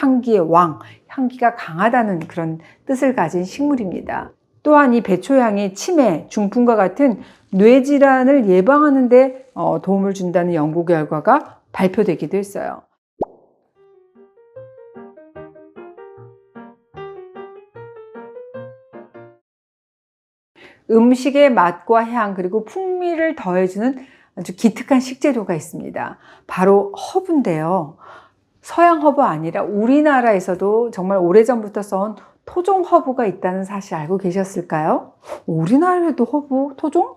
향기의 왕, 향기가 강하다는 그런 뜻을 가진 식물입니다. 또한 이 배초향이 치매, 중풍과 같은 뇌질환을 예방하는 데 도움을 준다는 연구 결과가 발표되기도 했어요. 음식의 맛과 향 그리고 풍미를 더해주는 아주 기특한 식재료가 있습니다. 바로 허브인데요. 서양 허브 아니라 우리나라에서도 정말 오래전부터 써온 토종 허브가 있다는 사실 알고 계셨을까요? 우리나라에도 허브, 토종?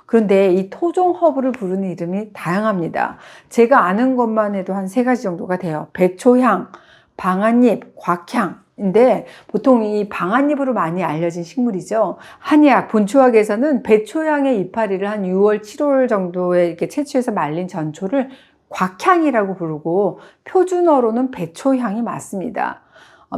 그런데 이 토종 허브를 부르는 이름이 다양합니다. 제가 아는 것만 해도 한 3가지 정도가 돼요. 배초향, 방아잎, 곽향인데 보통 이 방아잎으로 많이 알려진 식물이죠. 한의학, 본초학에서는 배초향의 이파리를 한 6월, 7월 정도에 이렇게 채취해서 말린 전초를 곽향이라고 부르고 표준어로는 배초향이 맞습니다.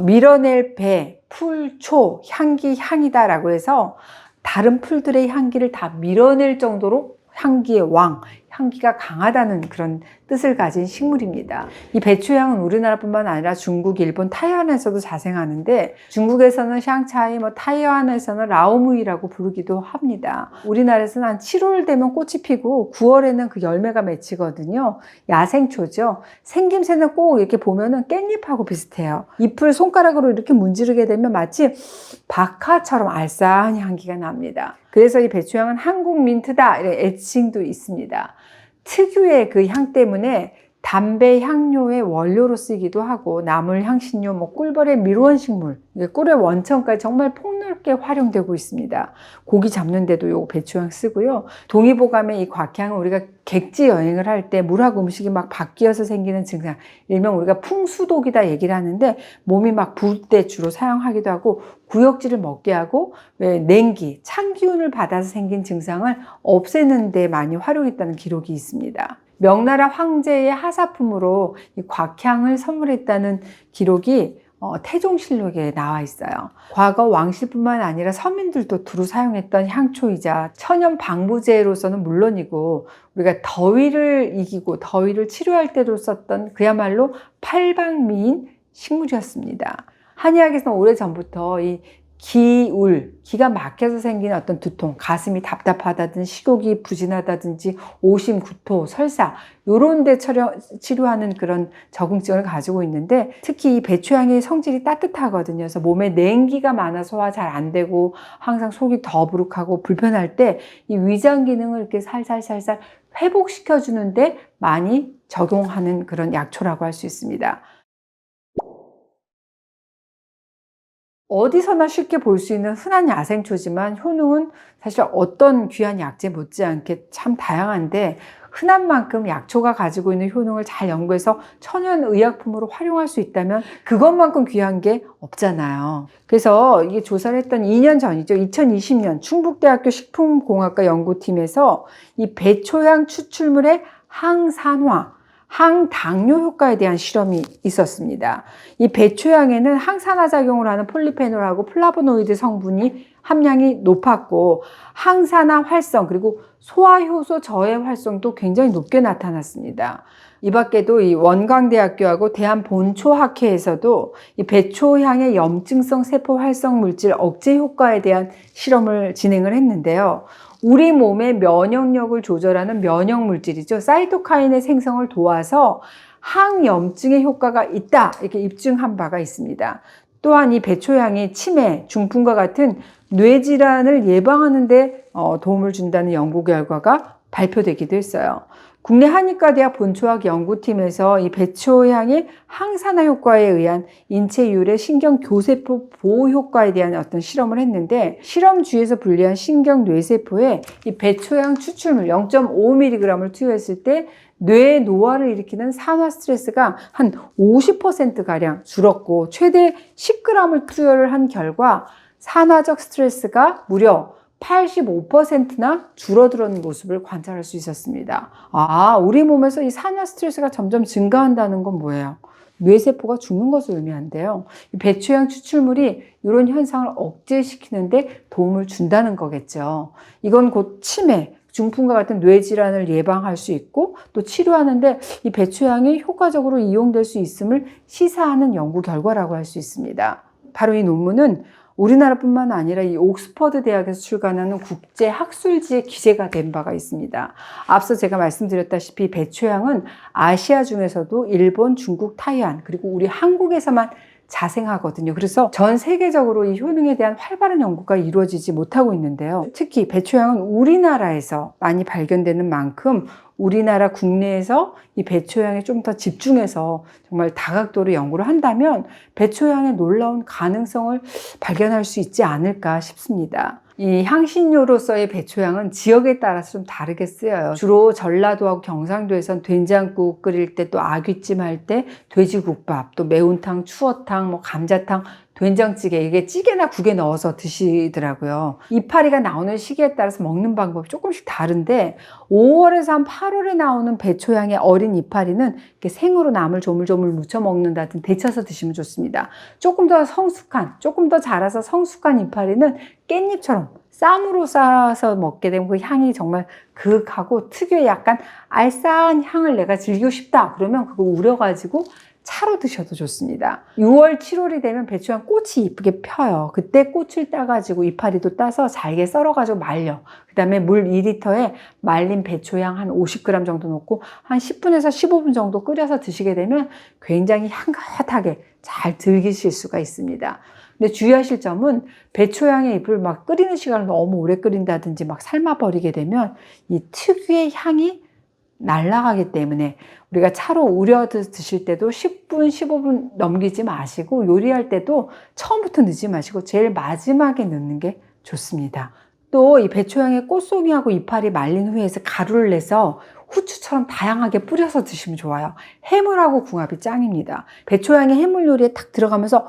밀어낼 배, 풀, 초, 향기, 향이다 라고 해서 다른 풀들의 향기를 다 밀어낼 정도로 향기의 왕, 향기가 강하다는 그런 뜻을 가진 식물입니다. 이 배초향은 우리나라뿐만 아니라 중국, 일본, 타이완에서도 자생하는데 중국에서는 샹차이, 타이완에서는 라오무이라고 부르기도 합니다. 우리나라에서는 한 7월 되면 꽃이 피고 9월에는 그 열매가 맺히거든요. 야생초죠. 생김새는 꼭 이렇게 보면은 깻잎하고 비슷해요. 잎을 손가락으로 이렇게 문지르게 되면 마치 박하처럼 알싸한 향기가 납니다. 그래서 이 배초향은 한국 민트다 이런 애칭도 있습니다. 특유의 그 향 때문에 담배 향료의 원료로 쓰기도 하고 나물 향신료, 꿀벌의 밀원식물, 꿀의 원천까지 정말 폭넓게 활용되고 있습니다. 고기 잡는 데도 요 배초향 쓰고요. 동의보감의 이 곽향은 우리가 객지 여행을 할 때 물하고 음식이 막 바뀌어서 생기는 증상, 일명 우리가 풍수독이다 얘기를 하는데 몸이 막 부을 때 주로 사용하기도 하고 구역질을 먹게 하고 냉기, 찬 기운을 받아서 생긴 증상을 없애는 데 많이 활용했다는 기록이 있습니다. 명나라 황제의 하사품으로 이 곽향을 선물했다는 기록이 태종실록에 나와 있어요. 과거 왕실뿐만 아니라 서민들도 두루 사용했던 향초이자 천연 방부제로서는 물론이고 우리가 더위를 이기고 더위를 치료할 때도 썼던 그야말로 팔방미인 식물이었습니다. 한의학에서는 오래전부터 이 기울, 기가 막혀서 생기는 어떤 두통, 가슴이 답답하다든지 식욕이 부진하다든지 오심, 구토, 설사 이런 데 치료하는 그런 적응증을 가지고 있는데 특히 이 배초향의 성질이 따뜻하거든요. 그래서 몸에 냉기가 많아 소화 잘 안 되고 항상 속이 더부룩하고 불편할 때 이 위장 기능을 이렇게 살살살살 회복시켜 주는데 많이 적용하는 그런 약초라고 할 수 있습니다. 어디서나 쉽게 볼 수 있는 흔한 야생초지만 효능은 사실 어떤 귀한 약재 못지않게 참 다양한데 흔한 만큼 약초가 가지고 있는 효능을 잘 연구해서 천연의약품으로 활용할 수 있다면 그것만큼 귀한 게 없잖아요. 그래서 이게 조사를 했던 2년 전이죠. 2020년 충북대학교 식품공학과 연구팀에서 이 배초향 추출물의 항산화, 항당뇨 효과에 대한 실험이 있었습니다. 이 배초향에는 항산화 작용을 하는 폴리페놀하고 플라보노이드 성분이 함량이 높았고 항산화 활성 그리고 소화효소 저해 활성도 굉장히 높게 나타났습니다. 이 밖에도 이 원광대학교하고 대한본초학회에서도 이 배초향의 염증성 세포 활성 물질 억제 효과에 대한 실험을 진행을 했는데요. 우리 몸의 면역력을 조절하는 면역 물질이죠. 사이토카인의 생성을 도와서 항염증의 효과가 있다. 이렇게 입증한 바가 있습니다. 또한 이 배초향이 치매, 중풍과 같은 뇌질환을 예방하는 데 도움을 준다는 연구 결과가 발표되기도 했어요. 국내 한의과대학 본초학 연구팀에서 이 배초향의 항산화 효과에 의한 인체 유래 신경 교세포 보호 효과에 대한 어떤 실험을 했는데 실험 주에서 분리한 신경 뇌세포에 이 배초향 추출물 0.5mg을 투여했을 때 뇌 노화를 일으키는 산화 스트레스가 한 50%가량 줄었고 최대 10g을 투여를 한 결과 산화적 스트레스가 무려 85%나 줄어드는 모습을 관찰할 수 있었습니다. 우리 몸에서 이 산화 스트레스가 점점 증가한다는 건 뭐예요? 뇌세포가 죽는 것을 의미한데요. 이 배초향 추출물이 이런 현상을 억제시키는데 도움을 준다는 거겠죠. 이건 곧 치매, 중풍과 같은 뇌질환을 예방할 수 있고 또 치료하는데 이 배추향이 효과적으로 이용될 수 있음을 시사하는 연구 결과라고 할 수 있습니다. 바로 이 논문은 우리나라뿐만 아니라 이 옥스퍼드 대학에서 출간하는 국제 학술지에 기재가 된 바가 있습니다. 앞서 제가 말씀드렸다시피 배추향은 아시아 중에서도 일본, 중국, 타이완 그리고 우리 한국에서만 자생하거든요. 그래서 전 세계적으로 이 효능에 대한 활발한 연구가 이루어지지 못하고 있는데요. 특히 배추향은 우리나라에서 많이 발견되는 만큼 우리나라 국내에서 이 배추향에 좀 더 집중해서 정말 다각도로 연구를 한다면 배추향의 놀라운 가능성을 발견할 수 있지 않을까 싶습니다. 이 향신료로서의 배추향은 지역에 따라서 좀 다르게 쓰여요. 주로 전라도하고 경상도에선 된장국 끓일 때, 또 아귀찜 할 때, 돼지국밥, 또 매운탕, 추어탕, 뭐 감자탕, 된장찌개, 이게 찌개나 국에 넣어서 드시더라고요. 이파리가 나오는 시기에 따라서 먹는 방법이 조금씩 다른데 5월에서 한 8월에 나오는 배추향의 어린 이파리는 이렇게 생으로 나물 조물조물 무쳐 먹는다든지 데쳐서 드시면 좋습니다. 조금 더 성숙한, 조금 더 자라서 성숙한 이파리는 깻잎처럼 쌈으로 싸서 먹게 되면 그 향이 정말 그윽하고 특유의 약간 알싸한 향을 내가 즐기고 싶다 그러면 그거 우려가지고 차로 드셔도 좋습니다. 6월, 7월이 되면 배추향 꽃이 이쁘게 펴요. 그때 꽃을 따가지고 이파리도 따서 잘게 썰어가지고 말려. 그 다음에 물 2리터에 말린 배추향 한 50g 정도 넣고 한 10분에서 15분 정도 끓여서 드시게 되면 굉장히 향긋하게 잘 즐기실 수가 있습니다. 근데 주의하실 점은 배추향의 잎을 막 끓이는 시간을 너무 오래 끓인다든지 막 삶아버리게 되면 이 특유의 향이 날아가기 때문에 우리가 차로 우려 드실 때도 10분, 15분 넘기지 마시고 요리할 때도 처음부터 넣지 마시고 제일 마지막에 넣는 게 좋습니다. 또 이 배추향의 꽃송이하고 이파리 말린 후에서 가루를 내서 후추처럼 다양하게 뿌려서 드시면 좋아요. 해물하고 궁합이 짱입니다. 배추향이 해물 요리에 딱 들어가면서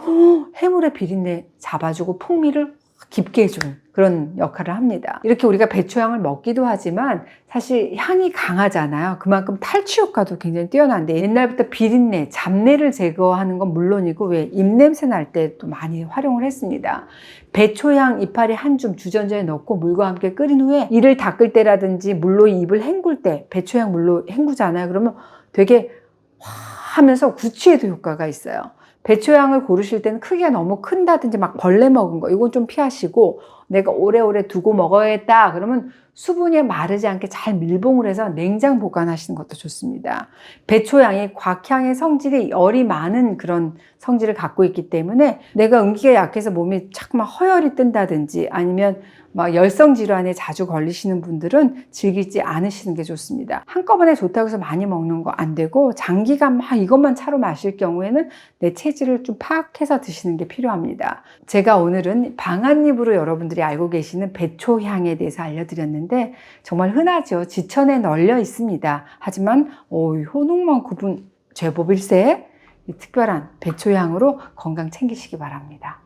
해물의 비린내 잡아주고 풍미를 깊게 해주는 그런 역할을 합니다. 이렇게 우리가 배추향을 먹기도 하지만 사실 향이 강하잖아요. 그만큼 탈취 효과도 굉장히 뛰어난데 옛날부터 비린내, 잡내를 제거하는 건 물론이고 왜 입냄새 날 때도 많이 활용을 했습니다. 배추향 이파리 한 줌 주전자에 넣고 물과 함께 끓인 후에 이를 닦을 때라든지 물로 입을 헹굴 때 배추향 물로 헹구잖아요. 그러면 되게 화 하면서 구취에도 효과가 있어요. 배추향을 고르실 때는 크기가 너무 큰다든지 막 벌레 먹은 거 이건 좀 피하시고 내가 오래오래 두고 먹어야겠다 그러면 수분이 마르지 않게 잘 밀봉을 해서 냉장 보관하시는 것도 좋습니다. 배추향이 곽향의 성질이 열이 많은 그런 성질을 갖고 있기 때문에 내가 음기가 약해서 몸이 자꾸만 허열이 뜬다든지 아니면 막 열성 질환에 자주 걸리시는 분들은 즐기지 않으시는 게 좋습니다. 한꺼번에 좋다고 해서 많이 먹는 거 안 되고 장기간 막 이것만 차로 마실 경우에는 내 체질을 좀 파악해서 드시는 게 필요합니다. 제가 오늘은 방앗잎으로 여러분들이 알고 계시는 배초향에 대해서 알려드렸는데 정말 흔하죠. 지천에 널려 있습니다. 하지만 효능만 구분 제법일세 이 특별한 배초향으로 건강 챙기시기 바랍니다.